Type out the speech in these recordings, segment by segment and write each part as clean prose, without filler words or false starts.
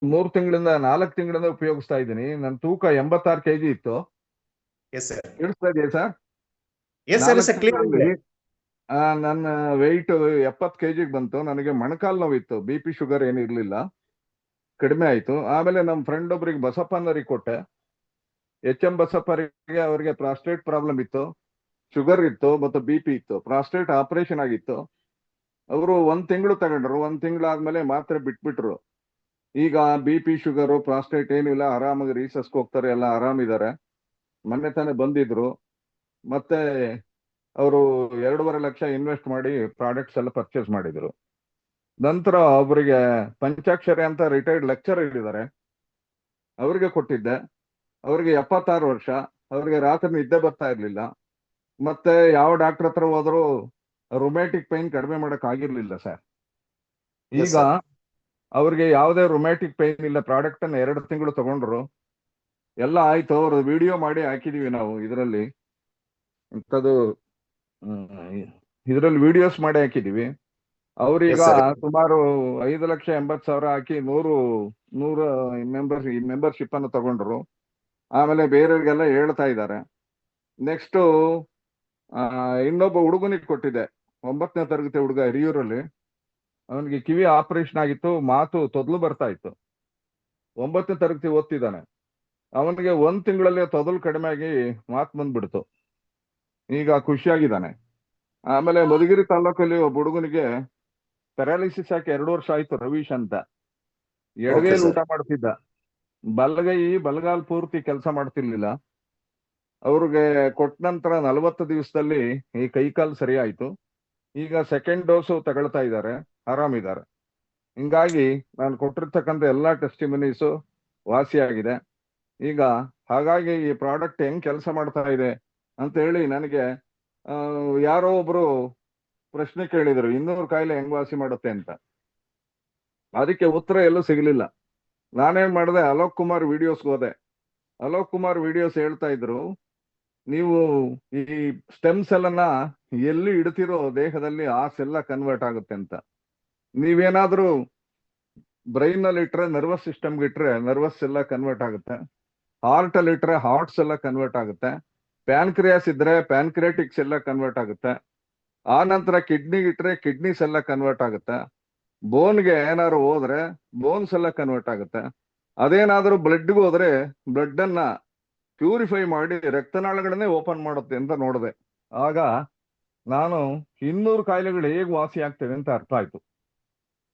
3 ತಿಂಗಳಿಂದ 4 ತಿಂಗಳಿಂದ ಉಪಯೋಗಿಸ್ತಾ ಇದ್ದೀನಿ. ನನ್ನ ತೂಕ 86 kg ಇತ್ತು. Yes sir. ಕೇಳಿಸ್ತಾ ಇದೆಯಾ sir? Yes sir, 4 sir clear ತಿಂಗಳಲ್ಲಿ ಇದೆ. ನನ್ನ ವೆಯ್ಟ್ 70 kg ಬಂತು. ನನಗೆ ಮೊಣಕಾಲು ನೋವಿತ್ತು, BP ಶುಗರ್ ಏನು ಇರ್ಲಿಲ್ಲ, ಕಡಿಮೆ ಆಯ್ತು. ಆಮೇಲೆ ನಮ್ಮ ಫ್ರೆಂಡ್ ಒಬ್ರಿಗೆ ಬಸಪ್ಪನವರಿಗೆ ಕೊಟ್ಟೆ, HM ಬಸಪ್ಪರಿಗೆ. ಅವರಿಗೆ ಪ್ರಾಸ್ಟೇಟ್ ಪ್ರಾಬ್ಲಮ್ ಇತ್ತು, ಶುಗರ್ ಇತ್ತು ಮತ್ತು BP ಇತ್ತು. ಪ್ರಾಸ್ಟೇಟ್ ಆಪರೇಷನ್ ಆಗಿತ್ತು. ಅವರು 1 ತಿಂಗಳು ತಗೊಂಡ್ರು. 1 ತಿಂಗಳಾದ್ಮೇಲೆ ಮಾತ್ರೆ ಬಿಟ್ಬಿಟ್ರು. ಈಗ BP ಶುಗರು ಪ್ರಾಸ್ಟೇಟ್ ಏನಿಲ್ಲ, ಆರಾಮಾಗಿ ರೀಸಸ್ಗೆ ಹೋಗ್ತಾರೆ, ಎಲ್ಲ ಆರಾಮಿದ್ದಾರೆ. ಮೊನ್ನೆ ತಾನೇ ಬಂದಿದ್ರು. ಮತ್ತೆ ಅವರು 2.5 ಲಕ್ಷ ಇನ್ವೆಸ್ಟ್ ಮಾಡಿ ಪ್ರಾಡಕ್ಟ್ಸ್ ಎಲ್ಲ ಪರ್ಚೇಸ್ ಮಾಡಿದ್ರು. ನಂತರ ಅವರಿಗೆ ಪಂಚಾಕ್ಷರಿ ಅಂತ ರಿಟೈರ್ಡ್ ಲೆಕ್ಚರರ್ ಇದ್ದಾರೆ, ಅವರಿಗೆ ಕೊಟ್ಟಿದ್ದೆ. ಅವರಿಗೆ 76 ವರ್ಷ. ಅವರಿಗೆ ರಾತ್ರಿ ನಿದ್ದೆ ಬರ್ತಾ ಇರ್ಲಿಲ್ಲ. ಮತ್ತೆ ಯಾವ ಡಾಕ್ಟರ್ ಹತ್ರ ಹೋದ್ರು ರೊಮ್ಯಾಟಿಕ್ ಪೈನ್ ಕಡಿಮೆ ಮಾಡಕ್ ಆಗಿರ್ಲಿಲ್ಲ ಸರ್. Yes, ಈಗ sir. ಅವ್ರಿಗೆ ಯಾವುದೇ ರೊಮ್ಯಾಟಿಕ್ ಪೈನ್ ಇಲ್ಲ. ಪ್ರಾಡಕ್ಟ್ ಅನ್ನ 2 ತಿಂಗಳು ತಗೊಂಡ್ರು, ಎಲ್ಲ ಆಯ್ತು. ಅವ್ರ ವಿಡಿಯೋ ಮಾಡಿ ಹಾಕಿದೀವಿ ನಾವು ಇದರಲ್ಲಿ. ಇಂಥದ್ದು ಇದರಲ್ಲಿ ವಿಡಿಯೋಸ್ ಮಾಡಿ ಹಾಕಿದೀವಿ. ಅವ್ರೀಗ Yes, sir. ಸುಮಾರು 5,80,000 ಹಾಕಿ 100 ಮೆಂಬರ್ಶಿಪ್ ಅನ್ನು ತಗೊಂಡ್ರು. ಆಮೇಲೆ ಬೇರೆಯವ್ರಿಗೆಲ್ಲ ಹೇಳ್ತಾ ಇದ್ದಾರೆ. ನೆಕ್ಸ್ಟ್ ಇನ್ನೊಬ್ಬ ಹುಡುಗನಿಗೆ ಕೊಟ್ಟಿದ್ದೆ, 9ನೇ ತರಗತಿ ಹುಡುಗ, ಹಿರಿಯೂರಲ್ಲಿ. ಅವನಿಗೆ ಕಿವಿ ಆಪರೇಷನ್ ಆಗಿತ್ತು, ಮಾತು ತೊದಲು ಬರ್ತಾ ಇತ್ತು. 9ನೇ ತರಗತಿ ಓದ್ತಿದ್ದಾನೆ. ಅವನಿಗೆ 1 ತಿಂಗಳಲ್ಲಿ ತೊದಲು ಕಡಿಮೆ ಆಗಿ ಮಾತು ಬಂದ್ಬಿಡ್ತು. ಈಗ ಖುಷಿಯಾಗಿದ್ದಾನೆ. ಆಮೇಲೆ ಮಧುಗಿರಿ ತಾಲೂಕಲ್ಲಿ ಒಬ್ಬ ಹುಡುಗನಿಗೆ ಪ್ಯಾರಾಲಿಸಿಸ್ ಆಗಿ 2 ವರ್ಷ ಆಯ್ತು, ರವೀಶ್ ಅಂತ. ಎಡಗೈಲಿ sir. ಊಟ ಮಾಡ್ತಿದ್ದ, ಬಲಗಾಲ್ ಪೂರ್ತಿ ಕೆಲಸ ಮಾಡ್ತಿರ್ಲಿಲ್ಲ. ಅವ್ರಿಗೆ ಕೊಟ್ಟ ನಂತರ 40 ದಿವಸದಲ್ಲಿ ಈ ಕೈಕಾಲು ಸರಿ ಆಯ್ತು. ಈಗ 2nd ಡೋಸು ತಗೊಳ್ತಾ ಇದ್ದಾರೆ, ಆರಾಮಿದ್ದಾರೆ. ಹಿಂಗಾಗಿ ನಾನು ಕೊಟ್ಟಿರ್ತಕ್ಕಂಥ ಎಲ್ಲಾ ಟೆಸ್ಟಿಮನೀಸು ವಾಸಿಯಾಗಿದೆ. ಈಗ ಹಾಗಾಗಿ ಈ ಪ್ರಾಡಕ್ಟ್ ಹೆಂಗ್ ಕೆಲಸ ಮಾಡ್ತಾ ಇದೆ ಅಂತ ಹೇಳಿ ನನಗೆ ಯಾರೋ ಒಬ್ರು ಪ್ರಶ್ನೆ ಕೇಳಿದ್ರು, 200 ಕಾಯಿಲೆ ಹೆಂಗ್ ವಾಸಿ ಮಾಡುತ್ತೆ ಅಂತ. ಅದಕ್ಕೆ ಉತ್ತರ ಎಲ್ಲೂ ಸಿಗಲಿಲ್ಲ. ನಾನೇನ್ ಮಾಡಿದೆ, ಅಲೋಕ್ ಕುಮಾರ್ ವಿಡಿಯೋಸ್ಗೆ ಹೋದೆ. ಅಲೋಕ್ ಕುಮಾರ್ ವಿಡಿಯೋಸ್ ಹೇಳ್ತಾ ಇದ್ರು, ನೀವು ಈ ಸ್ಟೆಮ್ ಸೆಲ್ ಅನ್ನ ಎಲ್ಲಿ ಇಡ್ತಿರೋ ದೇಹದಲ್ಲಿ ಆ ಸೆಲ್ಲ ಕನ್ವರ್ಟ್ ಆಗುತ್ತೆ ಅಂತ. ನೀವೇನಾದ್ರೂ ಬ್ರೈನ್ ನಲ್ಲಿ ಇಟ್ರೆ, ನರ್ವಸ್ ಸಿಸ್ಟಮ್ಗೆ ಇಟ್ರೆ ನರ್ವಸ್ ಎಲ್ಲ ಕನ್ವರ್ಟ್ ಆಗುತ್ತೆ. ಹಾರ್ಟ್ ಅಲ್ಲಿ ಇಟ್ರೆ ಹಾರ್ಟ್ಸ್ ಎಲ್ಲ ಕನ್ವರ್ಟ್ ಆಗುತ್ತೆ. ಪ್ಯಾನ್ಕ್ರಿಯಾಸ್ ಇದ್ರೆ ಪ್ಯಾನ್ಕ್ರಿಯಾಟಿಕ್ಸ್ ಎಲ್ಲ ಕನ್ವರ್ಟ್ ಆಗುತ್ತೆ. ಆ ನಂತರ ಕಿಡ್ನಿಗೆ ಇಟ್ರೆ ಕಿಡ್ನಿಸ್ ಎಲ್ಲ ಕನ್ವರ್ಟ್ ಆಗುತ್ತೆ. ಬೋನ್ಗೆ ಏನಾದ್ರು ಹೋದ್ರೆ ಬೋನ್ಸ್ ಎಲ್ಲ ಕನ್ವರ್ಟ್ ಆಗುತ್ತೆ. ಅದೇನಾದ್ರೂ ಬ್ಲಡ್ಗೆ ಹೋದ್ರೆ ಬ್ಲಡ್ ಅನ್ನ ಪ್ಯೂರಿಫೈ ಮಾಡಿ ರಕ್ತನಾಳಗಳನ್ನೇ ಓಪನ್ ಮಾಡುತ್ತೆ ಅಂತ ನೋಡಿದೆ. ಆಗ ನಾನು 200 ಕಾಯಿಲೆಗಳು ಹೇಗೆ ವಾಸಿ ಆಗ್ತವೆ ಅಂತ ಅರ್ಥ ಆಯ್ತು.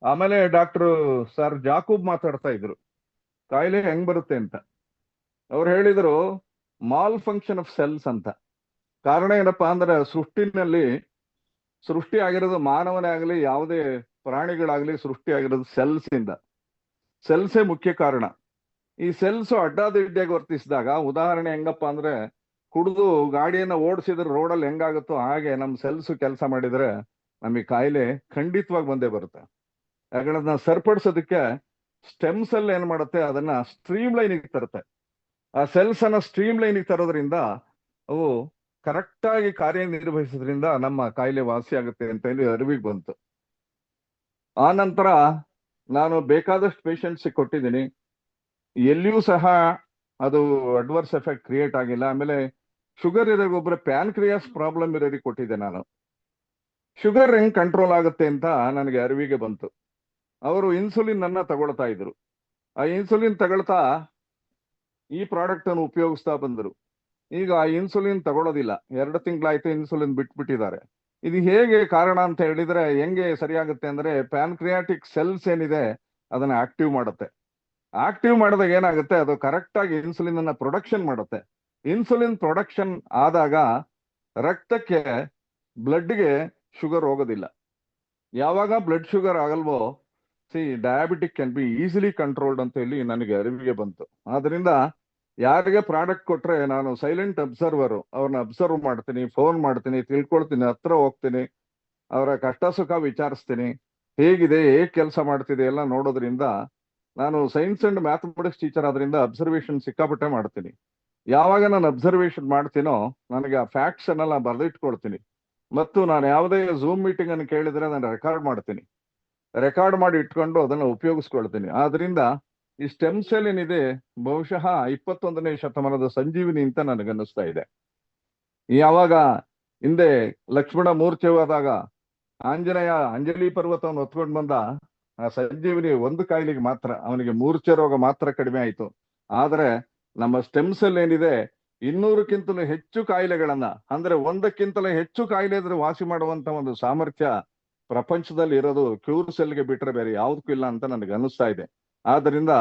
ಆಮೇಲೆ ಡಾಕ್ಟರ್ ಸರ್ ಜಾಕೂಬ್ ಮಾತಾಡ್ತಾ ಇದ್ರು, ಕಾಯಿಲೆ ಹೆಂಗ್ ಬರುತ್ತೆ ಅಂತ. ಅವ್ರು ಹೇಳಿದ್ರು, ಮಾಲ್ ಫಂಕ್ಷನ್ ಆಫ್ ಸೆಲ್ಸ್ ಅಂತ. ಕಾರಣ ಏನಪ್ಪಾ ಅಂದ್ರೆ, ಸೃಷ್ಟಿ ಆಗಿರೋದು ಮಾನವನೇ ಆಗಲಿ ಯಾವುದೇ ಪ್ರಾಣಿಗಳಾಗ್ಲಿ ಸೃಷ್ಟಿ ಆಗಿರೋದು ಸೆಲ್ಸ್ ಇಂದ. ಸೆಲ್ಸೇ ಮುಖ್ಯ ಕಾರಣ. ಈ ಸೆಲ್ಸ್ ಅಡ್ಡಾದಿಡ್ಡಿಯಾಗಿ ವರ್ತಿಸಿದಾಗ, ಉದಾಹರಣೆ ಹೆಂಗಪ್ಪ ಅಂದ್ರೆ, ಕುಡಿದು ಗಾಡಿಯನ್ನ ಓಡಿಸಿದ್ರೆ ರೋಡಲ್ಲಿ ಹೆಂಗಾಗುತ್ತೋ ಹಾಗೆ ನಮ್ಮ ಸೆಲ್ಸ್ ಕೆಲಸ ಮಾಡಿದ್ರೆ ನಮಗೆ ಕಾಯಿಲೆ ಖಂಡಿತವಾಗಿ ಬಂದೇ ಬರುತ್ತೆ. ಅವುಗಳನ್ನ ಸರಿಪಡಿಸೋದಕ್ಕೆ ಸ್ಟೆಮ್ ಸೆಲ್ ಏನ್ ಮಾಡುತ್ತೆ, ಅದನ್ನ ಸ್ಟ್ರೀಮ್ ಲೈನಿಗೆ ತರುತ್ತೆ. ಆ ಸೆಲ್ಸ್ ಅನ್ನ ಸ್ಟ್ರೀಮ್ ಲೈನಿಗೆ ತರೋದ್ರಿಂದ ಅವು ಕರೆಕ್ಟ್ ಆಗಿ ಕಾರ್ಯನಿರ್ವಹಿಸೋದ್ರಿಂದ ನಮ್ಮ ಕಾಯಿಲೆ ವಾಸಿ ಆಗುತ್ತೆ ಅಂತ ಹೇಳಿ ಅರಿವಿಗೆ ಬಂತು. ಆ ನಂತರ ನಾನು ಬೇಕಾದಷ್ಟು ಪೇಷಂಟ್ಸ್ ಕೊಟ್ಟಿದ್ದೀನಿ, ಎಲ್ಲಿಯೂ ಸಹ ಅದು ಅಡ್ವರ್ಸ್ ಎಫೆಕ್ಟ್ ಕ್ರಿಯೇಟ್ ಆಗಿಲ್ಲ. ಆಮೇಲೆ ಶುಗರ್ ಇರೋಗೊಬ್ಬರ ಪ್ಯಾನ್ಕ್ರಿಯಾಸ್ ಪ್ರಾಬ್ಲಮ್ ಇರೋರಿಗೆ ಕೊಟ್ಟಿದ್ದೆ ನಾನು. ಶುಗರ್ ಹೆಂಗ್ ಕಂಟ್ರೋಲ್ ಆಗುತ್ತೆ ಅಂತ ನನಗೆ ಅರಿವಿಗೆ ಬಂತು. ಅವರು ಇನ್ಸುಲಿನ್ ಅನ್ನ ತಗೊಳ್ತಾ ಇದ್ರು. ಆ ಇನ್ಸುಲಿನ್ ತಗೊಳ್ತಾ ಈ ಪ್ರಾಡಕ್ಟ್ ಅನ್ನು ಉಪಯೋಗಿಸ್ತಾ ಬಂದರು. ಈಗ ಆ ಇನ್ಸುಲಿನ್ ತಗೊಳ್ಳೋದಿಲ್ಲ, 2 ತಿಂಗಳಾಯ್ತು ಇನ್ಸುಲಿನ್ ಬಿಟ್ಬಿಟ್ಟಿದ್ದಾರೆ. ಇದು ಹೇಗೆ ಕಾರಣ ಅಂತ ಹೇಳಿದ್ರೆ, ಹೆಂಗೆ ಸರಿಯಾಗುತ್ತೆ ಅಂದ್ರೆ, ಪ್ಯಾನ್ಕ್ರಿಯಾಟಿಕ್ ಸೆಲ್ಸ್ ಏನಿದೆ ಅದನ್ನ ಆಕ್ಟಿವ್ ಮಾಡುತ್ತೆ. ಆಕ್ಟಿವ್ ಮಾಡಿದಾಗ ಏನಾಗುತ್ತೆ, ಅದು ಕರೆಕ್ಟ್ ಆಗಿ ಇನ್ಸುಲಿನ್ ಅನ್ನ ಪ್ರೊಡಕ್ಷನ್ ಮಾಡುತ್ತೆ. ಇನ್ಸುಲಿನ್ ಪ್ರೊಡಕ್ಷನ್ ಆದಾಗ ರಕ್ತಕ್ಕೆ, ಬ್ಲಡ್ಗೆ ಶುಗರ್ ಹೋಗೋದಿಲ್ಲ. ಯಾವಾಗ ಬ್ಲಡ್ ಶುಗರ್ ಆಗಲ್ವೋ, diabetic can be easily controlled ಅಂತ ಹೇಳಿ ನನಗೆ ಅರಿವಿಗೆ ಬಂತು. ಆದ್ರಿಂದ ಯಾರಿಗೆ ಪ್ರಾಡಕ್ಟ್ ಕೊಟ್ರೆ ನಾನು ಸೈಲೆಂಟ್ ಅಬ್ಸರ್ವರ್, ಅವ್ರನ್ನ ಅಬ್ಸರ್ವ್ ಮಾಡ್ತೀನಿ, ಫೋನ್ ಮಾಡ್ತೀನಿ, ತಿಳ್ಕೊಳ್ತೀನಿ, ಹತ್ರ ಹೋಗ್ತೀನಿ, ಅವರ ಕಷ್ಟ ಸುಖ ವಿಚಾರಿಸ್ತೀನಿ, ಹೇಗಿದೆ, ಹೇಗ್ ಕೆಲಸ ಮಾಡ್ತಿದೆ ಎಲ್ಲ ನೋಡೋದ್ರಿಂದ. ನಾನು ಸೈನ್ಸ್ ಅಂಡ್ ಮ್ಯಾಥಮೆಟಿಕ್ಸ್ ಟೀಚರ್ ಆದ್ರಿಂದ ಅಬ್ಸರ್ವೇಷನ್ ಸಿಕ್ಕಾಪಟ್ಟೆ ಮಾಡ್ತೀನಿ. ಯಾವಾಗ ನಾನು ಅಬ್ಸರ್ವೇಷನ್ ಮಾಡ್ತೀನೋ ನನಗೆ ಆ ಫ್ಯಾಕ್ಟ್ಸ್ ಅನ್ನೆಲ್ಲ ಬರೆದಿಟ್ಕೊಳ್ತೀನಿ. ಮತ್ತು ನಾನು ಯಾವುದೇ ಝೂಮ್ ಮೀಟಿಂಗ್ ಅನ್ನು ಕೇಳಿದ್ರೆ ನಾನು ರೆಕಾರ್ಡ್ ಮಾಡ್ತೀನಿ. ರೆಕಾರ್ಡ್ ಮಾಡಿ ಇಟ್ಕೊಂಡು ಅದನ್ನು ಉಪಯೋಗಿಸ್ಕೊಳ್ತೀನಿ. ಆದ್ರಿಂದ ಈ ಸ್ಟೆಮ್ ಸೆಲ್ ಏನಿದೆ ಬಹುಶಃ 21ನೇ ಶತಮಾನದ ಸಂಜೀವಿನಿ ಅಂತ ನನಗನ್ನಿಸ್ತಾ ಇದೆ. ಯಾವಾಗ ಹಿಂದೆ ಲಕ್ಷ್ಮಣ ಮೂರ್ಛೆವಾದಾಗ ಆಂಜನೇಯ ಅಂಜಲಿ ಪರ್ವತವನ್ನು ಹೊತ್ಕೊಂಡು ಬಂದ, ಆ ಸಂಜೀವಿನಿ ಒಂದು ಕಾಯಿಲೆಗೆ ಮಾತ್ರ, ಅವನಿಗೆ ಮೂರ್ಛೆ ರೋಗ ಮಾತ್ರ ಕಡಿಮೆ ಆಯಿತು. ಆದ್ರೆ ನಮ್ಮ ಸ್ಟೆಮ್ ಸೆಲ್ ಏನಿದೆ 200ಕ್ಕಿಂತಲೂ ಹೆಚ್ಚು ಕಾಯಿಲೆಗಳನ್ನ, ಅಂದ್ರೆ 1ಕ್ಕಿಂತಲೂ ಹೆಚ್ಚು ಕಾಯಿಲೆ ಇದ್ರೆ ವಾಸಿ ಮಾಡುವಂತ ಒಂದು ಸಾಮರ್ಥ್ಯ ಪ್ರಪಂಚದಲ್ಲಿ ಇರೋದು ಕ್ಯೂರ್ ಸೆಲ್ಗೆ ಬಿಟ್ರೆ ಬೇರೆ ಯಾವುದಕ್ಕೂ ಇಲ್ಲ ಅಂತ ನನಗೆ ಅನಿಸ್ತಾ ಇದೆ. ಆದ್ರಿಂದ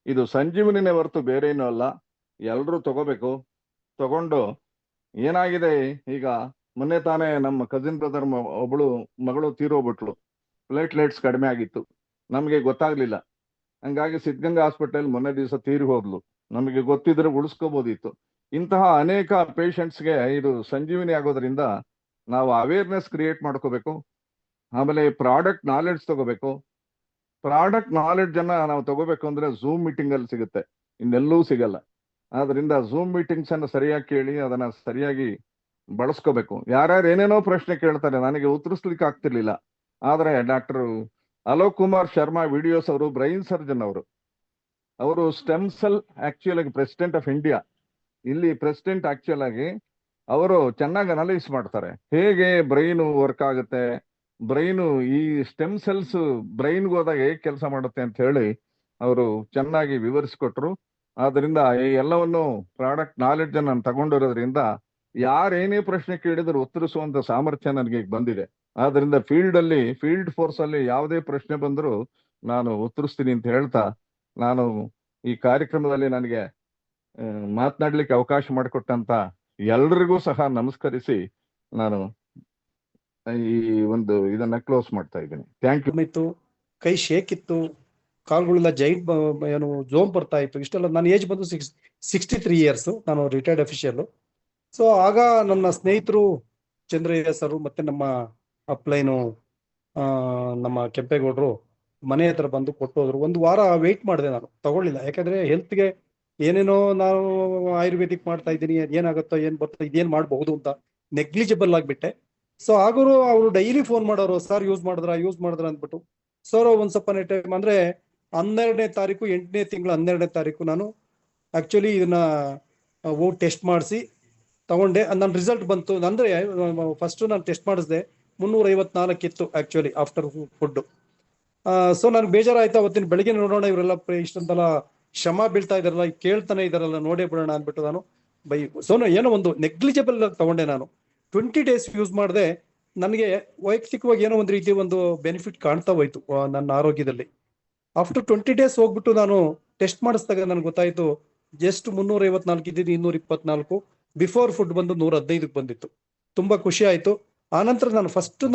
ಇದು ಸಂಜೀವನಿನೇ ಹೊರತು ಬೇರೆ ಏನೂ ಅಲ್ಲ. ಎಲ್ರೂ ತಗೋಬೇಕು. ತಗೊಂಡು ಏನಾಗಿದೆ ಈಗ, ಮೊನ್ನೆ ತಾನೇ ನಮ್ಮ ಕಸಿನ್ ಬ್ರದರ್ ಒಬ್ಳು ಮಗಳು ತೀರೋಗ್ಬಿಟ್ಲು. ಪ್ಲೇಟ್ಲೆಟ್ಸ್ ಕಡಿಮೆ ಆಗಿತ್ತು, ನಮಗೆ ಗೊತ್ತಾಗ್ಲಿಲ್ಲ. ಹಂಗಾಗಿ ಸಿದ್ಧಗಂಗಾ ಹಾಸ್ಪಿಟಲ್ ಮೊನ್ನೆ ದಿವಸ ತೀರಿ ಹೋದ್ಲು. ನಮಗೆ ಗೊತ್ತಿದ್ರೆ ಉಳಿಸ್ಕೋಬಹುದಿತ್ತು. ಇಂತಹ ಅನೇಕ ಪೇಷಂಟ್ಸ್ಗೆ ಇದು ಸಂಜೀವಿನಿ ಆಗೋದ್ರಿಂದ ನಾವು ಅವೇರ್ನೆಸ್ ಕ್ರಿಯೇಟ್ ಮಾಡ್ಕೋಬೇಕು. ಆಮೇಲೆ ಪ್ರಾಡಕ್ಟ್ ನಾಲೆಡ್ಜ್ ತಗೋಬೇಕು. ಪ್ರಾಡಕ್ಟ್ ನಾಲೆಡ್ಜ್ ಅನ್ನ ನಾವು ತಗೋಬೇಕು ಅಂದ್ರೆ ಝೂಮ್ ಮೀಟಿಂಗ್ ಅಲ್ಲಿ ಸಿಗುತ್ತೆ, ಇನ್ನೆಲ್ಲೂ ಸಿಗಲ್ಲ. ಆದ್ರಿಂದ ಝೂಮ್ ಮೀಟಿಂಗ್ಸ್ ಅನ್ನ ಸರಿಯಾಗಿ ಕೇಳಿ ಅದನ್ನ ಸರಿಯಾಗಿ ಬಳಸ್ಕೋಬೇಕು. ಯಾರ್ಯಾರು ಏನೇನೋ ಪ್ರಶ್ನೆ ಕೇಳ್ತಾರೆ, ನನಗೆ ಉತ್ತರಿಸ್ಲಿಕ್ಕೆ ಆಗ್ತಿರ್ಲಿಲ್ಲ. ಆದ್ರೆ ಡಾಕ್ಟರ್ ಅಲೋಕ್ ಕುಮಾರ್ ಶರ್ಮಾ ವಿಡಿಯೋಸ್ ಅವರು ಬ್ರೈನ್ ಸರ್ಜನ್ ಅವರು ಸ್ಟೆಮ್ ಸೆಲ್ ಆಕ್ಚುಯಲ್ ಆಗಿ ಪ್ರೆಸಿಡೆಂಟ್ ಆಫ್ ಇಂಡಿಯಾ, ಇಲ್ಲಿ ಪ್ರೆಸಿಡೆಂಟ್ ಆಕ್ಚುಯಲ್ ಆಗಿ ಅವರು ಚೆನ್ನಾಗಿ ಅನಲೈಸ್ ಮಾಡ್ತಾರೆ ಹೇಗೆ ಬ್ರೈನ್ ವರ್ಕ್ ಆಗುತ್ತೆ, ಬ್ರೈನು ಈ ಸ್ಟೆಮ್ ಸೆಲ್ಸ್ ಬ್ರೈನ್ಗೆ ಹೋದಾಗ ಹೇಗೆ ಕೆಲಸ ಮಾಡುತ್ತೆ ಅಂತ ಹೇಳಿ ಅವರು ಚೆನ್ನಾಗಿ ವಿವರಿಸಿಕೊಟ್ರು. ಆದ್ರಿಂದ ಈ ಎಲ್ಲವನ್ನು ಪ್ರಾಡಕ್ಟ್ ನಾಲೆಡ್ಜ್ ನಾನು ತಗೊಂಡಿರೋದ್ರಿಂದ ಯಾರೇನೇ ಪ್ರಶ್ನೆ ಕೇಳಿದ್ರು ಉತ್ತರಿಸುವಂತ ಸಾಮರ್ಥ್ಯ ನನಗೆ ಬಂದಿದೆ. ಆದ್ರಿಂದ ಫೀಲ್ಡ್ ಫೋರ್ಸ್ ಅಲ್ಲಿ ಯಾವುದೇ ಪ್ರಶ್ನೆ ಬಂದರೂ ನಾನು ಉತ್ತರಿಸ್ತೀನಿ ಅಂತ ಹೇಳ್ತಾ, ನಾನು ಈ ಕಾರ್ಯಕ್ರಮದಲ್ಲಿ ನನಗೆ ಮಾತನಾಡ್ಲಿಕ್ಕೆ ಅವಕಾಶ ಮಾಡಿಕೊಟ್ಟಂತ ಎಲ್ರಿಗೂ ಸಹ ನಮಸ್ಕರಿಸಿ ನಾನು ಈ ಒಂದು ಇದನ್ನ ಕ್ಲೋಸ್ ಮಾಡ್ತಾ ಇದ್ದೀನಿ. Thank you. ಇತ್ತು, ಕೈ ಶೇಕ್ ಇತ್ತು, ಕಾಲ್ಗಳೆಲ್ಲ ಜೈಂಟ್ ಏನು ಜೋಮ್ ಬರ್ತಾ ಇತ್ತು. ಇಷ್ಟೆಲ್ಲ ನನ್ನ ಏಜ್ ಬಂದು 63 ಇಯರ್ಸ್, ನಾನು ರಿಟೈರ್ಡ್ ಅಫಿಷಿಯಲ್. ಸೊ ಆಗ ನನ್ನ ಸ್ನೇಹಿತರು ಚಂದ್ರಯ್ಯ ಸರ್ ಮತ್ತೆ ನಮ್ಮ ಅಪ್ಲೈನು ನಮ್ಮ ಕೆಂಪೇಗೌಡರು ಮನೆ ಹತ್ರ ಬಂದು ಕೊಟ್ಟೋದ್ರು. ಒಂದು ವಾರ ವೆಯ್ಟ್ ಮಾಡಿದೆ, ನಾನು ತಗೊಳ್ಳಿಲ್ಲ. ಯಾಕಂದ್ರೆ ಹೆಲ್ತ್ಗೆ ಏನೇನೋ ನಾನು ಆಯುರ್ವೇದಿಕ್ ಮಾಡ್ತಾ ಇದ್ದೀನಿ, ಏನಾಗುತ್ತೋ ಏನ್ ಬರ್ತೋ ಇದೇನ್ ಮಾಡಬಹುದು ಅಂತ ನೆಗ್ಲಿಜಿಬಲ್ ಆಗಿಬಿಟ್ಟೆ. ಸೊ ಅವರು ಡೈಲಿ ಫೋನ್ ಮಾಡೋರು, ಸರ್ ಯೂಸ್ ಮಾಡಿದ್ರ ಅಂದ್ಬಿಟ್ಟು. ಸರ್ ಒಂದ್ ಸ್ವಲ್ಪ ಟೈಮ್ ಅಂದ್ರೆ 12ನೇ ತಾರೀಕು 8ನೇ ತಿಂಗಳು 12ನೇ ತಾರೀಕು ನಾನು ಆಕ್ಚುಲಿ ಇದನ್ನ ಟೆಸ್ಟ್ ಮಾಡಿಸಿ ತಗೊಂಡೆ. ನನ್ನ ರಿಸಲ್ಟ್ ಬಂತು. ಅಂದ್ರೆ ಫಸ್ಟ್ ನಾನು ಟೆಸ್ಟ್ ಮಾಡಿಸಿದೆ, 354 ಇತ್ತು ಆಕ್ಚುಲಿ ಆಫ್ಟರ್ ಫುಡ್. ಸೊ ನನ್ಗೆ ಬೇಜಾರಾಯ್ತು. ಅವತ್ತಿನ ಬೆಳಿಗ್ಗೆ ನೋಡೋಣ ಇವರೆಲ್ಲ ಇಷ್ಟೊಂದಲ್ಲ ಶ್ರಮ ಬೀಳ್ತಾ ಇದಾರಲ್ಲ, ಕೇಳ್ತಾನೆ ಇದಾರಲ್ಲ, ನೋಡೇ ಬಿಡೋಣ ಅಂದ್ಬಿಟ್ಟು ನಾನು ಏನೋ ಒಂದು ನೆಗ್ಲಿಜಿಬಲ್ ತಗೊಂಡೆ. ನಾನು 20 ಡೇಸ್ ಯೂಸ್ ಮಾಡಿದೆ. ನನಗೆ ವೈಯಕ್ತಿಕವಾಗಿ ಏನೋ ಒಂದು ರೀತಿ ಒಂದು ಬೆನಿಫಿಟ್ ಕಾಣ್ತಾ ಹೋಯ್ತು ನನ್ನ ಆರೋಗ್ಯದಲ್ಲಿ. ಆಫ್ಟರ್ 20 ಡೇಸ್ ಹೋಗ್ಬಿಟ್ಟು ನಾನು ಟೆಸ್ಟ್ ಮಾಡಿಸಿದಾಗ ನನ್ಗೆ ಗೊತ್ತಾಯ್ತು ಜಸ್ಟ್ 354 ಇದ್ದಿದ್ದು 224, ಬಿಫೋರ್ ಫುಡ್ ಬಂದು 115ಕ್ಕೆ ಬಂದಿತ್ತು. ತುಂಬಾ ಖುಷಿ ಆಯ್ತು. ಆನಂತರ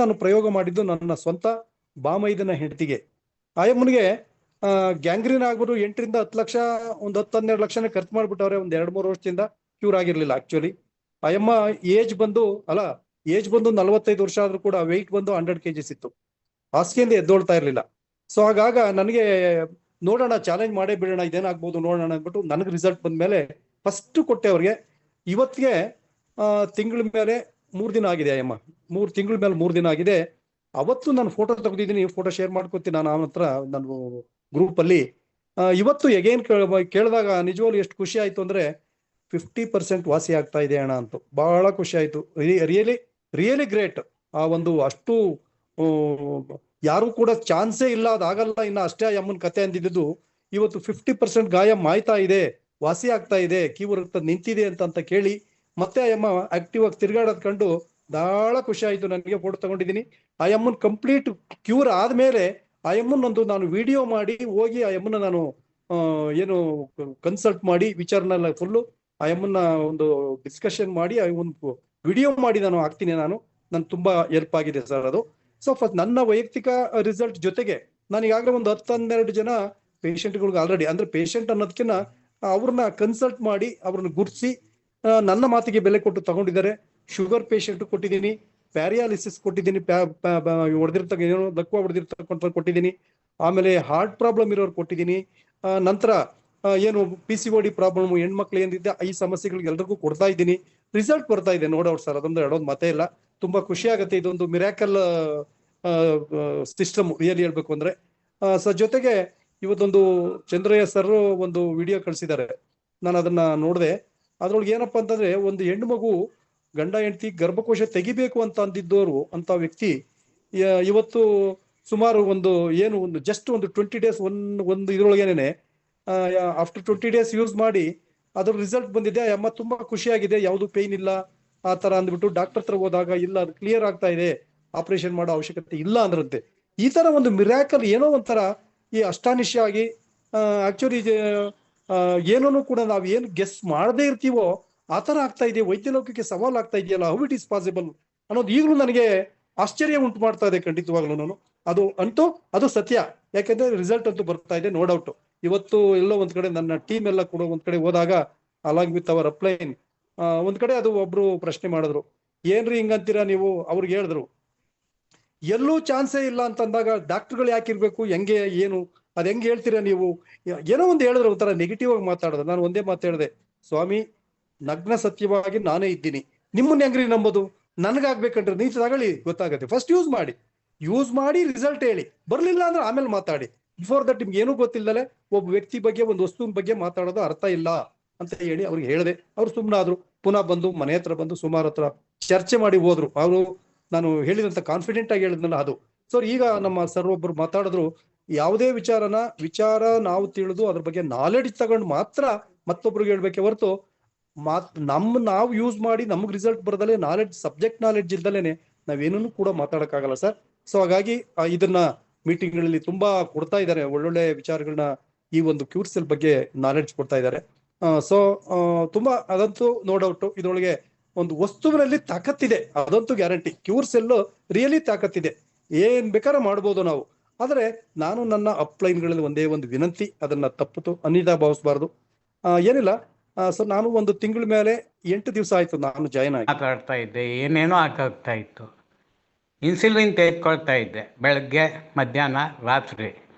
ನಾನು ಪ್ರಯೋಗ ಮಾಡಿದ್ದು ನನ್ನ ಸ್ವಂತ ಬಾಮೈದನ ಹೆಂಡತಿಗೆ. ಆಯಮ್ಮನಿಗೆ ಗ್ಯಾಂಗ್ರೀನ್ ಆಗ್ಬಿಟ್ಟು 8ರಿಂದ 10 ಲಕ್ಷ, ಒಂದು 10-12 ಲಕ್ಷನೇ ಖರ್ಚು ಮಾಡ್ಬಿಟ್ಟವ್ರೆ. ಒಂದು 2-3 ವರ್ಷದಿಂದ ಕ್ಯೂರ್ ಆಗಿರ್ಲಿಲ್ಲ ಆಕ್ಚುಲಿ. ಆಯಮ್ಮ ಏಜ್ ಬಂದು 45 ವರ್ಷ ಆದ್ರೂ ಕೂಡ ವೆಯ್ಟ್ ಬಂದು 100 kgs ಇತ್ತು. ಹಾಸಿಗೆಯಿಂದ ಎದ್ದೋಳ್ತಾ ಇರ್ಲಿಲ್ಲ. ಸೊ ಆಗಾಗ ನನಗೆ ನೋಡೋಣ, ಚಾಲೆಂಜ್ ಮಾಡೇ ಬಿಡೋಣ, ಇದೇನಾಗ್ಬೋದು ನೋಡೋಣ ಅಂದ್ಬಿಟ್ಟು ನನಗೆ ರಿಸಲ್ಟ್ ಬಂದ್ಮೇಲೆ ಫಸ್ಟ್ ಕೊಟ್ಟೆ ಅವ್ರಿಗೆ. ಇವತ್ತಿಗೆ ತಿಂಗಳ ಮೇಲೆ 3 ದಿನ ಆಗಿದೆ ಅಯ್ಯಮ್ಮ, 3 ತಿಂಗಳ ಮೇಲೆ 3 ದಿನ ಆಗಿದೆ. ಅವತ್ತು ನಾನು ಫೋಟೋ ತೆಗೆದಿದ್ದೀನಿ, ಫೋಟೋ ಶೇರ್ ಮಾಡ್ಕೊತೀನಿ ನಾನು ಅವನ ಹತ್ರ ನಾನು ಗ್ರೂಪ್ ಅಲ್ಲಿ. ಇವತ್ತು ಎಗೈನ್ ಕೇಳಿದಾಗ ನಿಜವಾಗ್ಲೂ ಎಷ್ಟು ಖುಷಿ ಆಯ್ತು ಅಂದ್ರೆ 50% ವಾಸಿ ಆಗ್ತಾ ಇದೆ ಅಣ್ಣ ಅಂತ ಬಹಳ ಖುಷಿ ಆಯ್ತು. Really great. ಆ ಒಂದು ಅಷ್ಟು ಯಾರು ಕೂಡ ಚಾನ್ಸೇ ಇಲ್ಲ, ಅದಾಗಲ್ಲ, ಇನ್ನ ಅಷ್ಟೇ ಅಮ್ಮನ ಕತೆ ಅಂದಿದ್ದು ಇವತ್ತು 50% ಗಾಯ ಮಾಯ್ತಾ ಇದೆ, ವಾಸಿ ಆಗ್ತಾ ಇದೆ, ಕಿವು ರಕ್ತ ನಿಂತಿದೆ ಅಂತ ಕೇಳಿ ಮತ್ತೆ ಅಮ್ಮ ಆಕ್ಟಿವ್ ಆಗಿ ತಿರ್ಗಾಡೋದ್ ಕಂಡು ಬಹಳ ಖುಷಿ ಆಯ್ತು. ನನಗೆ ಫೋಟೋ ತಗೊಂಡಿದ್ದೀನಿ. ಆ ಅಮ್ಮನ್ ಕಂಪ್ಲೀಟ್ ಕ್ಯೂರ್ ಆದ್ಮೇಲೆ ಆ ಅಮ್ಮನೊಂದು ನಾನು ವಿಡಿಯೋ ಮಾಡಿ ಹೋಗಿ ಆ ಅಮ್ಮನ ನಾನು ಏನು ಕನ್ಸಲ್ಟ್ ಮಾಡಿ ವಿಚಾರನೆಲ್ಲ ಫುಲ್ಲು ಆ ಅಮ್ಮನ ಒಂದು ಡಿಸ್ಕಷನ್ ಮಾಡಿ ಒಂದು ವಿಡಿಯೋ ಮಾಡಿ ನಾನು ಹಾಕ್ತೀನಿ. ನನ್ ತುಂಬಾ ಹೆಲ್ಪ್ ಆಗಿದೆ ಸರ್ ಅದು. ಸೊ ಫಸ್ಟ್ ನನ್ನ ವೈಯಕ್ತಿಕ ರಿಸಲ್ಟ್ ಜೊತೆಗೆ ನಾನು ಈಗಾಗಲೇ ಒಂದು 10-12 ಜನ ಪೇಷಂಟ್ಗಳಿಗೆ ಆಲ್ರೆಡಿ, ಅಂದ್ರೆ ಪೇಷಂಟ್ ಅನ್ನೋದಕ್ಕಿಂತ ಅವ್ರನ್ನ ಕನ್ಸಲ್ಟ್ ಮಾಡಿ ಅವ್ರನ್ನ ಗುರ್ಸಿ ನನ್ನ ಮಾತಿಗೆ ಬೆಲೆ ಕೊಟ್ಟು ತಗೊಂಡಿದ್ದಾರೆ. ಶುಗರ್ ಪೇಷಂಟ್ ಕೊಟ್ಟಿದ್ದೀನಿ, ಪ್ಯಾರಿಯಾಲಿಸಿಸ್ ಕೊಟ್ಟಿದ್ದೀನಿ, ಏನೋ ಲಕ್ವ ಹೊಡೆದಿರ್ತಕ್ಕಂಥ ಕೊಟ್ಟಿದ್ದೀನಿ. ಆಮೇಲೆ ಹಾರ್ಟ್ ಪ್ರಾಬ್ಲಮ್ ಇರೋರು ಕೊಟ್ಟಿದ್ದೀನಿ. ನಂತರ ಏನು PCOD ಪ್ರಾಬ್ಲಮ್ ಹೆಣ್ಮಕ್ಳು ಏನಿದೆ ಈ ಸಮಸ್ಯೆಗಳಿಗೆ ಎಲ್ರಿಗೂ ಕೊಡ್ತಾ ಇದ್ದೀನಿ. ರಿಸಲ್ಟ್ ಬರ್ತಾ ಇದೆ, ನೋಡೋರು ಸರ್, ಅದೊಂದು ಹೇಳೋದು ಮತ್ತೆ ಇಲ್ಲ. ತುಂಬಾ ಖುಷಿ ಆಗುತ್ತೆ. ಇದೊಂದು ಮಿರಾಕಲ್ ಸಿಸ್ಟಮ್ ರಿಯಲಿ ಹೇಳ್ಬೇಕು ಅಂದ್ರೆ. ಸೊ ಜೊತೆಗೆ ಇವತ್ತೊಂದು ಚಂದ್ರಯ್ಯ ಸರ್ ಒಂದು ವಿಡಿಯೋ ಕಳಿಸಿದ್ದಾರೆ, ನಾನು ಅದನ್ನ ನೋಡಿದೆ. ಅದ್ರೊಳಗೆ ಏನಪ್ಪಾ ಅಂತಂದ್ರೆ, ಒಂದು ಹೆಣ್ಣು ಮಗು ಗಂಡ ಹೆಂಡತಿ ಗರ್ಭಕೋಶ ತೆಗಿಬೇಕು ಅಂತ ಅಂದಿದ್ದವರು ಅಂತ ವ್ಯಕ್ತಿ ಇವತ್ತು ಸುಮಾರು ಒಂದು ಜಸ್ಟ್ ಒಂದು 20 ಡೇಸ್ ಒಂದು ಇದ್ರೊಳಗೇನೆ ಆಫ್ಟರ್ 20 ಡೇಸ್ ಯೂಸ್ ಮಾಡಿ ಅದ್ರ ರಿಸಲ್ಟ್ ಬಂದಿದೆ. ಅಮ್ಮ ತುಂಬಾ ಖುಷಿಯಾಗಿದೆ, ಯಾವುದು ಪೇಯ್ನ್ ಇಲ್ಲ ಆ ತರ ಅಂದ್ಬಿಟ್ಟು ಡಾಕ್ಟರ್ ಹತ್ರ ಹೋದಾಗ ಇಲ್ಲ ಅದು ಕ್ಲಿಯರ್ ಆಗ್ತಾ ಇದೆ, ಆಪರೇಷನ್ ಮಾಡೋ ಅವಶ್ಯಕತೆ ಇಲ್ಲ ಅಂದ್ರಂತೆ. ಈ ತರ ಒಂದು ಮಿರಾಕಲ್ ಏನೋ ಒಂಥರ ಈ ಅಷ್ಟಾನಿಶ್ಯ ಆಗಿ ಆಕ್ಚುಲಿ ಏನೂ ಕೂಡ ನಾವ್ ಏನು ಗೆಸ್ ಮಾಡದೇ ಇರ್ತೀವೋ ಆ ತರ ಆಗ್ತಾ ಇದೆ. ವೈದ್ಯ ಲೋಕಕ್ಕೆ ಸವಾಲ್ ಆಗ್ತಾ ಇದೆಯಲ್ಲ, ಹೌ ಇಟ್ ಈಸ್ ಪಾಸಿಬಲ್ ಅನ್ನೋದು ಈಗಲೂ ನನಗೆ ಆಶ್ಚರ್ಯ ಉಂಟು ಮಾಡ್ತಾ ಇದೆ ಖಂಡಿತವಾಗ್ಲೂ. ಅದು ಸತ್ಯ, ಯಾಕೆಂದ್ರೆ ರಿಸಲ್ಟ್ ಅಂತೂ ಬರ್ತಾ ಇದೆ, ನೋ ಡೌಟ್. ಇವತ್ತು ಎಲ್ಲೋ ಒಂದ್ ಕಡೆ ನನ್ನ ಟೀಮ್ ಎಲ್ಲ ಕೂಡ ಒಂದ್ ಕಡೆ ಹೋದಾಗ ಅಲಾಂಗ್ ವಿತ್ ಅವರ್ ಅಪ್ಲೈನ್ ಒಂದ್ ಕಡೆ ಅದು ಒಬ್ರು ಪ್ರಶ್ನೆ ಮಾಡಿದ್ರು, ಏನ್ರಿ ಹಿಂಗಂತೀರಾ ನೀವು? ಅವ್ರಿಗೆ ಹೇಳಿದ್ರು ಎಲ್ಲೂ ಚಾನ್ಸೇ ಇಲ್ಲ ಅಂತಂದಾಗ ಡಾಕ್ಟರ್ಗಳು ಯಾಕಿರ್ಬೇಕು, ಹೆಂಗೆ ಏನು ಅದ್ ಹೆಂಗೆ ಹೇಳ್ತೀರಾ ನೀವು? ಏನೋ ಒಂದು ಹೇಳಿದ್ರು, ಒಂಥರ ನೆಗೆಟಿವ್ ಆಗಿ ಮಾತಾಡೋದು. ನಾನು ಒಂದೇ ಮಾತು ಹೇಳಿದೆ, ಸ್ವಾಮಿ ನಗ್ನ ಸತ್ಯವಾಗಿ ನಾನೇ ಇದ್ದೀನಿ, ನಿಮ್ಮನ್ನ ಹೆಂಗ್ರಿ ನಂಬೋದು? ನನ್ಗಾಗ್ಬೇಕಂದ್ರೆ ನೀವು ತಗೊಳ್ಳಿ, ಗೊತ್ತಾಗತ್ತೆ. ಫಸ್ಟ್ ಯೂಸ್ ಮಾಡಿ ರಿಸಲ್ಟ್ ಹೇಳಿ, ಬರ್ಲಿಲ್ಲ ಅಂದ್ರೆ ಆಮೇಲೆ ಮಾತಾಡಿ. ಬಿಫೋರ್ ದಟ್ ನಿಮ್ಗೆ ಏನೂ ಗೊತ್ತಿಲ್ಲದಲೆ ಒಬ್ಬ ವ್ಯಕ್ತಿ ಬಗ್ಗೆ ಒಂದು ವಸ್ತುವಿನ ಬಗ್ಗೆ ಮಾತಾಡೋದು ಅರ್ಥ ಇಲ್ಲ ಅಂತ ಹೇಳಿ ಅವ್ರಿಗೆ ಹೇಳಿದೆ. ಅವ್ರು ಸುಮ್ಮನಾದ್ರು. ಪುನಃ ಬಂದು ಮನೆ ಹತ್ರ ಬಂದು ಸುಮಾರು ಹತ್ರ ಚರ್ಚೆ ಮಾಡಿ ಹೋದ್ರು. ಅವರು ನಾನು ಹೇಳಿದಂತ ಕಾನ್ಫಿಡೆಂಟ್ ಆಗಿ ಹೇಳಿದ್ನಲ್ಲ ಅದು. ಸೊ ಈಗ ನಮ್ಮ ಸರ್ ಒಬ್ರು ಮಾತಾಡಿದ್ರು, ಯಾವುದೇ ವಿಚಾರ ನಾವು ತಿಳಿದು ಅದ್ರ ಬಗ್ಗೆ ನಾಲೆಡ್ಜ್ ತಗೊಂಡು ಮಾತ್ರ ಮತ್ತೊಬ್ರಿಗೆ ಹೇಳ್ಬೇಕೆ ಹೊರತು ನಾವು ಯೂಸ್ ಮಾಡಿ ನಮ್ಗೆ ರಿಸಲ್ಟ್ ಬರದಲ್ಲೇ ಸಬ್ಜೆಕ್ಟ್ ನಾಲೆಡ್ಜ್ ಇಲ್ದಲೇನೆ ನಾವೇನೂ ಕೂಡ ಮಾತಾಡಕ್ಕಾಗಲ್ಲ ಸರ್. ಸೊ ಹಾಗಾಗಿ ಇದನ್ನ ಮೀಟಿಂಗ್ ಗಳಲ್ಲಿ ತುಂಬಾ ಕೊಡ್ತಾ ಇದ್ದಾರೆ, ಒಳ್ಳೊಳ್ಳೆ ವಿಚಾರಗಳನ್ನ ಈ ಒಂದು ಕ್ಯೂರ್ ಸೆಲ್ ಬಗ್ಗೆ ನಾಲೆಡ್ಜ್ ಕೊಡ್ತಾ ಇದ್ದಾರೆ. ಸೊ ತುಂಬಾ ಅದಂತೂ ನೋ ಡೌಟ್. ಇದ್ರೊಳಗೆ ಒಂದು ವಸ್ತುವಿನಲ್ಲಿ ತಾಕತ್ತಿದೆ, ಅದಂತೂ ಗ್ಯಾರಂಟಿ. ಕ್ಯೂರ್ ಸೆಲ್ ರಿಯಲಿ ತಾಕತ್ತಿದೆ, ಏನ್ ಬೇಕಾದ್ರೂ ಮಾಡ್ಬೋದು ನಾವು. ಆದ್ರೆ ನಾನು ನನ್ನ ಅಪ್ಲೈನ್ಗಳಲ್ಲಿ ಒಂದೇ ಒಂದು ವಿನಂತಿ, ಅದನ್ನ ತಪ್ಪುತು ಅನಿತಾ ಭಾವಿಸಬಾರ್ದು. ಏನಿಲ್ಲ ಸರ್, ನಾನು ಒಂದು ತಿಂಗಳ ಮೇಲೆ 8 ದಿವಸ ಆಯ್ತು ನಾನು ಜಾಯ್ನ್ ಆಗಿ. ಮಾತಾಡ್ತಾ ಇದ್ದೆ, ಏನೇನೋ ಆಗ್ತಾ ಇತ್ತು. ಇನ್ಸುಲಿನ್ ತೆಗೆದುಕೊಳ್ತಾ ಇದ್ದೆ ಬೆಳಗ್ಗೆ, ಮಧ್ಯಾಹ್ನ, ರಾತ್ರಿ.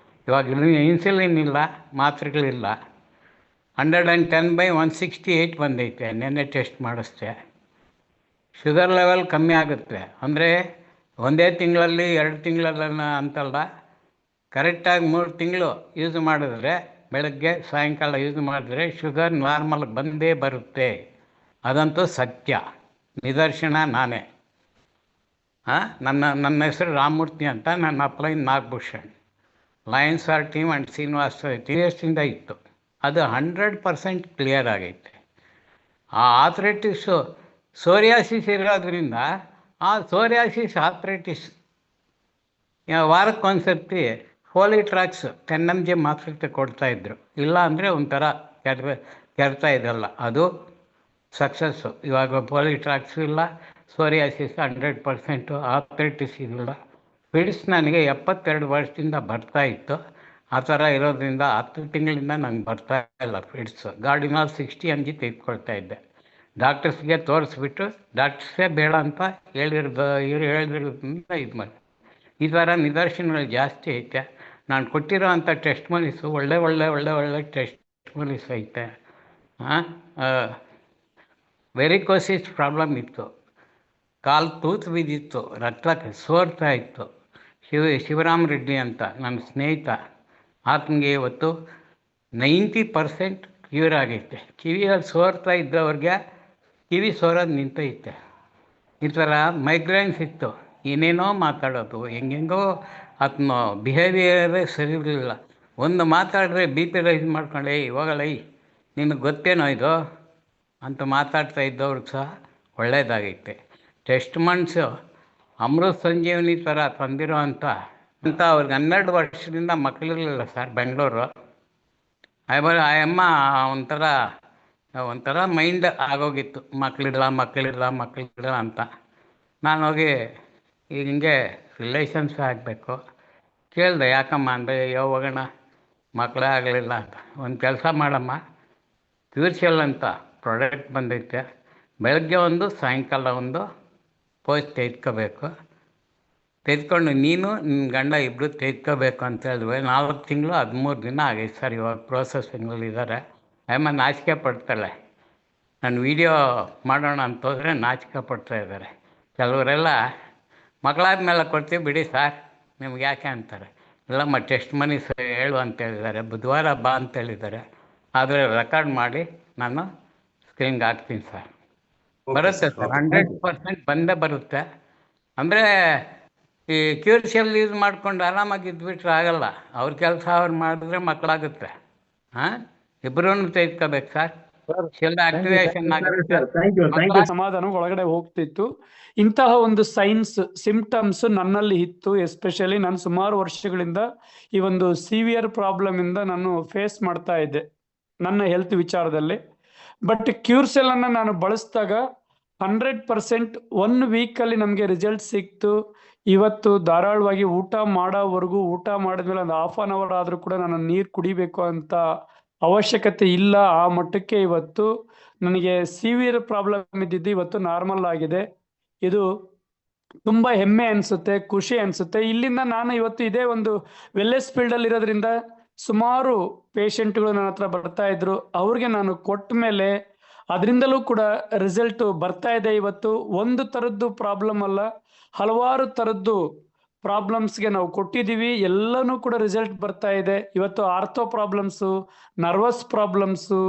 ಇವಾಗ ಇನ್ಸುಲಿನ್ ಇಲ್ಲ, ಮಾತ್ರೆಗಳಿಲ್ಲ. 110/168 ಬಂದೈತೆ, ನೆನ್ನೆ ಟೆಸ್ಟ್ ಮಾಡಿಸ್ದೆ. ಶುಗರ್ ಲೆವೆಲ್ ಕಮ್ಮಿ ಆಗುತ್ತೆ ಅಂದರೆ ಒಂದೇ ತಿಂಗಳಲ್ಲಿ 2 ತಿಂಗಳಲ್ಲ ಅಂತಲ್ಲ, ಕರೆಕ್ಟಾಗಿ 3 ತಿಂಗಳು ಯೂಸ್ ಮಾಡಿದ್ರೆ, ಬೆಳಗ್ಗೆ ಸಾಯಂಕಾಲ ಯೂಸ್ ಮಾಡಿದ್ರೆ ಶುಗರ್ ನಾರ್ಮಲ್ ಬಂದೇ ಬರುತ್ತೆ. ಅದಂತೂ ಸತ್ಯ, ನಿದರ್ಶನ ನಾನೇ. ನನ್ನ ಹೆಸರು ರಾಮಮೂರ್ತಿ ಅಂತ, ನನ್ನ ಅಪ್ಲೈನ್ Nagabhushan. Lions are team and Srinivas 3 ಇಯರ್ಸಿಂದ ಇತ್ತು. ಅದು 100% ಕ್ಲಿಯರ್ ಆಗೈತೆ. ಆ ಆಥ್ರೈಟಿಸು ಸೋರಿಯಾಸಿಸ್ ಇರೋದ್ರಿಂದ ಆ ಸೋರಿಯಾಸಿಸ್ ಆಥ್ರೈಟಿಸ್ ವಾರಕ್ಕೊಂದ್ಸರ್ತಿ ಫೋಲಿಟ್ರಾಕ್ಸ್ 10 mg ಮಾತ್ರೆ ಕೊಡ್ತಾಯಿದ್ರು. ಇಲ್ಲ ಅಂದರೆ ಒಂಥರ ಕೆರ್ತಾ ಇದಲ್ಲ, ಅದು ಸಕ್ಸಸ್ಸು. ಇವಾಗ ಫೋಲಿಟ್ರಾಕ್ಸ್ ಇಲ್ಲ, ಸೋರಿಯಾಸಿಸ್ 100%, ಆಥ್ರೈಟಿಸ್ ಇಲ್ಲ. ಫಿಡ್ಸ್ ನನಗೆ 72 ವರ್ಷದಿಂದ ಬರ್ತಾಯಿತ್ತು. ಆ ಥರ ಇರೋದ್ರಿಂದ 10 ತಿಂಗಳಿಂದ ನಂಗೆ ಬರ್ತಾ ಇಲ್ಲ ಫಿಡ್ಸ್. ಗಾರ್ಡಿನಾಲ್ 60 mg ತೆಗೆದುಕೊಳ್ತಾ ಇದ್ದೆ. ಡಾಕ್ಟರ್ಸ್ಗೆ ತೋರಿಸ್ಬಿಟ್ಟು ಡಾಕ್ಟರ್ಸೇ ಬೇಡ ಅಂತ ಹೇಳಿರೋದ್ರಿಂದ ಇದು ಮಾಡಿ. ಈ ಥರ ನಿದರ್ಶನಗಳು ಜಾಸ್ತಿ ಐತೆ. ನಾನು ಕೊಟ್ಟಿರೋ ಅಂಥ ಟೆಸ್ಟ್ ಮನೀಸು ಒಳ್ಳೆ ಟೆಸ್ಟ್ ಮನೀಸ್ ಐತೆ. ವೆರಿಕೋಸಿಸ್ ಪ್ರಾಬ್ಲಮ್ ಇತ್ತು, ಕಾಲು ತೂತು ಬಿದ್ದಿತ್ತು, ರಕ್ತ ಸೋರ್ತಾ ಇತ್ತು. ಶಿವರಾಮ್ ರೆಡ್ಡಿ ಅಂತ ನನ್ನ ಸ್ನೇಹಿತ, ಆತನಿಗೆ ಇವತ್ತು 90% ಕ್ಯೂರ್ ಆಗೈತೆ. ಕಿವಿಯಲ್ಲಿ ಸೋರ್ತಾ ಇದ್ದವ್ರಿಗೆ ಕಿವಿ ಸೋರೋದು ನಿಂತೈತೆ. ಈ ಥರ ಮೈಗ್ರೇನ್ಸ್ ಇತ್ತು, ಏನೇನೋ ಮಾತಾಡೋದು, ಹೆಂಗೆಂಗೋ ಆತನ ಬಿಹೇವಿಯರೇ ಸರಿ ಇರಲಿಲ್ಲ. ಒಂದು ಮಾತಾಡಿದ್ರೆ BP ರೈಸ್ ಮಾಡ್ಕೊಂಡೆ, ಇವಾಗಲೈ ನಿನಗೆ ಗೊತ್ತೇನೋ ಇದು ಅಂತ ಮಾತಾಡ್ತಾ ಇದ್ದವ್ರಿಗೆ ಸಹ ಒಳ್ಳೆಯದಾಗೈತೆ. ಟೆಸ್ಟ್ ಮನ್ಸು ಅಮೃತ ಸಂಜೀವನಿ ಥರ ತಂದಿರೋ ಅಂತ ಅವ್ರಿಗೆ 12 ವರ್ಷದಿಂದ ಮಕ್ಕಳಿರಲಿಲ್ಲ ಸರ್, ಬೆಂಗಳೂರು. ಅಮ್ಮ ಒಂಥರ ಮೈಂಡ್ ಆಗೋಗಿತ್ತು, ಮಕ್ಕಳಿಲ್ಲ ಅಂತ. ನಾನು ಹೋಗಿ ಈಗ ಹಿಂಗೆ ರಿಲೇಷನ್ಸ್ ಆಗಬೇಕು ಕೇಳಿದೆ. ಯಾಕಮ್ಮ ಅಂದರೆ, ಹೋಗೋಣ ಮಕ್ಕಳೇ ಆಗಲಿಲ್ಲ ಅಂತ. ಒಂದು ಕೆಲಸ ಮಾಡಮ್ಮ, ಕ್ಯೂರ್ ಸೆಲ್ ಅಂತ ಪ್ರಾಡಕ್ಟ್ ಬಂದೈತೆ, ಬೆಳಗ್ಗೆ ಒಂದು ಸಾಯಂಕಾಲ ಒಂದು ಪೋಸ್ಟ್ ತೆಗೆದುಕೊಂಡು ನೀನು ನಿನ್ನ ಗಂಡ ಇಬ್ಬರು ತೆಗೆದುಕೋಬೇಕು ಅಂತ ಹೇಳಿದ್ವಿ. 4 ತಿಂಗಳು 13 ದಿನ ಆಗೈತೆ ಸರ್. ಇವಾಗ ಪ್ರೋಸೆಸಿಂಗಲ್ಲಿದ್ದಾರೆ. ಅಮ್ಮ ನಾಚಿಕೆ ಪಡ್ತಾಳೆ, ನಾನು ವೀಡಿಯೋ ಮಾಡೋಣ ಅಂತ ಹೋದರೆ ನಾಚಿಕೆ ಪಡ್ತಾ ಇದ್ದಾರೆ. ಕೆಲವರೆಲ್ಲ ಮಕ್ಕಳಾದ ಮೇಲೆ ಕೊಡ್ತೀವಿ ಬಿಡಿ ಸರ್ ನಿಮ್ಗೆ ಯಾಕೆ ಅಂತಾರೆ. ಇಲ್ಲಮ್ಮ ಟೆಸ್ಟ್ ಮನಿ ಹೇಳು ಅಂತ ಹೇಳಿದ್ದಾರೆ, ಬುಧವಾರ ಬಾ ಅಂತ ಹೇಳಿದ್ದಾರೆ. ಆದರೆ ರೆಕಾರ್ಡ್ ಮಾಡಿ ನಾನು ಸ್ಕ್ರೀನ್ಗೆ ಹಾಕ್ತೀನಿ ಸರ್. ಬರುತ್ತೆ ಸರ್, 100% ಬಂದೇ ಬರುತ್ತೆ. ಅಂದರೆ ಈ ಕ್ಯೂರ್ಶೆಲ್ ಯೂಸ್ ಮಾಡ್ಕೊಂಡು ಆರಾಮಾಗಿ ಇದ್ಬಿಟ್ರೆ ಆಗಲ್ಲ. ಅವ್ರ ಕೆಲಸ ಅವ್ರು ಮಾಡಿದ್ರೆ ಮಕ್ಕಳಾಗುತ್ತೆ. ಹಾಂ, ಇಬ್ಬರೂ ತೆಗೆದ್ಕೋಬೇಕು ಸರ್. ಶೆಲ್ ಆಕ್ಟಿವೇಶನ್ ಆಗುತ್ತೆ, ಸಮಾಧಾನ ಒಳಗಡೆ ಹೋಗ್ತಿತ್ತು. ಇಂತಹ ಒಂದು ಸೈನ್ಸ್ ಸಿಂಪ್ಟಮ್ಸ್ ನನ್ನಲ್ಲಿ ಇತ್ತು. ಎಸ್ಪೆಷಲಿ ನಾನು ಸುಮಾರು ವರ್ಷಗಳಿಂದ ಈ ಒಂದು ಸಿವಿಯರ್ ಪ್ರಾಬ್ಲಮ್ ಇಂದ ನಾನು ಫೇಸ್ ಮಾಡ್ತಾ ಇದ್ದೆ ನನ್ನ ಹೆಲ್ತ್ ವಿಚಾರದಲ್ಲಿ. ಬಟ್ ಕ್ಯೂರ್ಸೆಲ್ ಅನ್ನ ನಾನು ಬಳಸಿದಾಗ 100% 1 ವೀಕಲ್ಲಿ ನಮಗೆ ರಿಸಲ್ಟ್ ಸಿಕ್ತು. ಇವತ್ತು ಧಾರಾಳವಾಗಿ ಊಟ ಮಾಡೋವರೆಗೂ, ಊಟ ಮಾಡಿದ್ಮೇಲೆ ಒಂದು ½ ಅನ್ ಅವರ್ ಆದರೂ ಕೂಡ ನಾನು ನೀರು ಕುಡಿಬೇಕು ಅಂತ ಅವಶ್ಯಕತೆ ಇಲ್ಲ. ಆ ಮಟ್ಟಕ್ಕೆ ಇವತ್ತು ನನಗೆ ಸಿವಿಯರ್ ಪ್ರಾಬ್ಲಮ್ ಇದ್ದಿದ್ದು ಇವತ್ತು ನಾರ್ಮಲ್ ಆಗಿದೆ. ಇದು ತುಂಬಾ ಹೆಮ್ಮೆ ಅನ್ಸುತ್ತೆ, ಖುಷಿ ಅನ್ಸುತ್ತೆ. ಇಲ್ಲಿಂದ ನಾನು ಇವತ್ತು ಇದೇ ಒಂದು ವೆಲ್ನೆಸ್ ಫೀಲ್ಡ್ ಅಲ್ಲಿ ಇರೋದ್ರಿಂದ ಸುಮಾರು ಪೇಷಂಟ್ಗಳು ನನ್ನ ಹತ್ರ ಬರ್ತಾ ಇದ್ರು. ಅವ್ರಿಗೆ ನಾನು ಕೊಟ್ಟ ಮೇಲೆ ಅದರಿಂದಲೂ ಕೂಡ ರಿಸಲ್ಟ್ ಬರ್ತಾ ಇದೆ. ಇವತ್ತು ಒಂದು ಥರದ್ದು ಪ್ರಾಬ್ಲಮ್ ಅಲ್ಲ, ಹಲವಾರು ಥರದ್ದು ಪ್ರಾಬ್ಲಮ್ಸ್ಗೆ ನಾವು ಕೊಟ್ಟಿದ್ದೀವಿ. ಎಲ್ಲನೂ ಕೂಡ ರಿಸಲ್ಟ್ ಬರ್ತಾ ಇದೆ. ಇವತ್ತು ಆರ್ಥೋ ಪ್ರಾಬ್ಲಮ್ಸು, ನರ್ವಸ್ ಪ್ರಾಬ್ಲಮ್ಸು,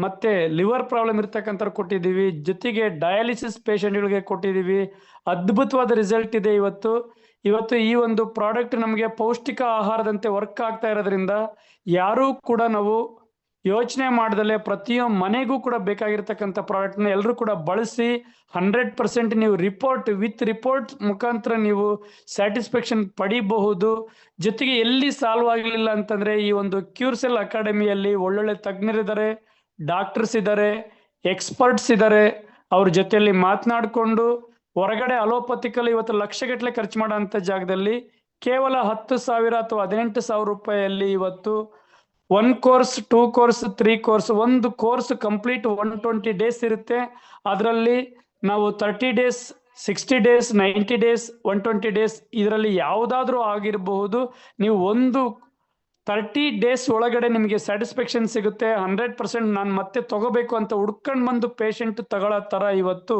ಮತ್ತೆ ಲಿವರ್ ಪ್ರಾಬ್ಲಮ್ ಇರ್ತಕ್ಕಂಥ ಕೊಟ್ಟಿದ್ದೀವಿ. ಜೊತೆಗೆ ಡಯಾಲಿಸಿಸ್ ಪೇಷಂಟ್ಗಳಿಗೆ ಕೊಟ್ಟಿದ್ದೀವಿ. ಅದ್ಭುತವಾದ ರಿಸಲ್ಟ್ ಇದೆ ಇವತ್ತು. ಈ ಒಂದು ಪ್ರಾಡಕ್ಟ್ ನಮಗೆ ಪೌಷ್ಟಿಕ ಆಹಾರದಂತೆ ವರ್ಕ್ ಆಗ್ತಾ ಇರೋದ್ರಿಂದ ಯಾರೂ ಕೂಡ ನಾವು ಯೋಚನೆ ಮಾಡ್ದಲೆ ಪ್ರತಿಯೊಂದು ಮನೆಗೂ ಕೂಡ ಬೇಕಾಗಿರ್ತಕ್ಕಂಥ ಪ್ರಾಡಕ್ಟ್ನ ಎಲ್ಲರೂ ಕೂಡ ಬಳಸಿ 100% ನೀವು ರಿಪೋರ್ಟ್ ಮುಖಾಂತರ ನೀವು ಸ್ಯಾಟಿಸ್ಫ್ಯಾಕ್ಷನ್ ಪಡಿಬಹುದು. ಜೊತೆಗೆ ಎಲ್ಲಿ ಸಾಲ್ವ್ ಆಗಲಿಲ್ಲ ಅಂತಂದ್ರೆ ಈ ಒಂದು ಕ್ಯೂರ್ಸೆಲ್ ಅಕಾಡೆಮಿಯಲ್ಲಿ ಒಳ್ಳೊಳ್ಳೆ ತಜ್ಞರಿದ್ದಾರೆ, ಡಾಕ್ಟರ್ಸ್ ಇದ್ದಾರೆ, ಎಕ್ಸ್ಪರ್ಟ್ಸ್ ಇದ್ದಾರೆ. ಅವ್ರ ಜೊತೆಯಲ್ಲಿ ಮಾತನಾಡಿಕೊಂಡು ಹೊರಗಡೆ ಅಲೋಪತಿಕಲ್ಲಿ ಇವತ್ತು ಲಕ್ಷಗಟ್ಟಲೆ ಖರ್ಚು ಮಾಡೋ ಅಂಥ ಜಾಗದಲ್ಲಿ ಕೇವಲ 10,000 ಅಥವಾ 18,000 ರೂಪಾಯಿಯಲ್ಲಿ ಇವತ್ತು 1 ಕೋರ್ಸ್, 2 ಕೋರ್ಸ್, 3 ಕೋರ್ಸ್, ಒಂದು ಕೋರ್ಸ್ ಕಂಪ್ಲೀಟ್ 120 ಡೇಸ್ ಇರುತ್ತೆ. ಅದರಲ್ಲಿ ನಾವು 30 ಡೇಸ್, 60 ಡೇಸ್, 90 ಡೇಸ್, 120 ಡೇಸ್ ಇದರಲ್ಲಿ ಯಾವುದಾದ್ರೂ ಆಗಿರಬಹುದು. ನೀವು ಒಂದು 30 ಡೇಸ್ ಒಳಗಡೆ ನಿಮಗೆ ಸ್ಯಾಟಿಸ್ಫ್ಯಾಕ್ಷನ್ ಸಿಗುತ್ತೆ. 100% ನಾನು ಮತ್ತೆ ತಗೋಬೇಕು ಅಂತ ಹುಡ್ಕೊಂಡು ಬಂದು ಪೇಷಂಟ್ ತಗೊಳ್ಳೋ ಥರ ಇವತ್ತು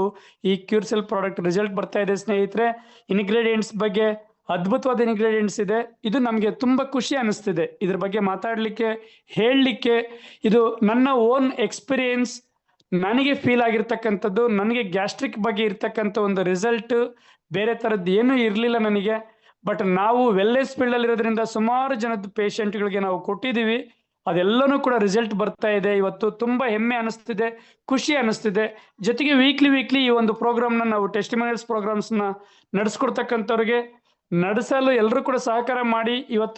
ಈ ಕ್ಯೂರ್ಸೆಲ್ ಪ್ರಾಡಕ್ಟ್ ರಿಸಲ್ಟ್ ಬರ್ತಾ ಇದೆ ಸ್ನೇಹಿತರೆ. ಇನ್ಗ್ರೀಡಿಯೆಂಟ್ಸ್ ಬಗ್ಗೆ ಅದ್ಭುತವಾದ ಇನ್ಗ್ರೀಡಿಯೆಂಟ್ಸ್ ಇದೆ. ಇದು ನಮಗೆ ತುಂಬ ಖುಷಿ ಅನಿಸ್ತಿದೆ ಇದ್ರ ಬಗ್ಗೆ ಮಾತಾಡಲಿಕ್ಕೆ, ಹೇಳಲಿಕ್ಕೆ. ಇದು ನನ್ನ ಓನ್ ಎಕ್ಸ್ಪೀರಿಯನ್ಸ್, ನನಗೆ ಫೀಲ್ ಆಗಿರ್ತಕ್ಕಂಥದ್ದು. ನನಗೆ ಗ್ಯಾಸ್ಟ್ರಿಕ್ ಬಗ್ಗೆ ಇರ್ತಕ್ಕಂಥ ಒಂದು ರಿಸಲ್ಟ್ ಬೇರೆ ಥರದ್ದು ಏನೂ ಇರಲಿಲ್ಲ ನನಗೆ. ಬಟ್ ನಾವು ವೆಲ್ನೆಸ್ ಫೀಲ್ಡಲ್ಲಿ ಇರೋದ್ರಿಂದ ಸುಮಾರು ಜನದ ಪೇಷಂಟ್ಗಳಿಗೆ ನಾವು ಕೊಟ್ಟಿದ್ದೀವಿ. ಅದೆಲ್ಲನೂ ಕೂಡ ರಿಸಲ್ಟ್ ಬರ್ತಾ ಇದೆ. ಇವತ್ತು ತುಂಬ ಹೆಮ್ಮೆ ಅನಿಸ್ತಿದೆ, ಖುಷಿ ಅನಿಸ್ತಿದೆ. ಜೊತೆಗೆ ವೀಕ್ಲಿ ಈ ಒಂದು ಪ್ರೋಗ್ರಾಮ್ನ ನಾವು ಟೆಸ್ಟಿಮೋನಿಯಲ್ಸ್ ಪ್ರೋಗ್ರಾಮ್ಸ್ನ ನಡೆಸ್ಕೊಡ್ತಕ್ಕಂಥವ್ರಿಗೆ ನಡೆಸಲು ಎಲ್ಲರೂ ಕೂಡ ಸಹಕಾರ ಮಾಡಿ ಇವತ್ತು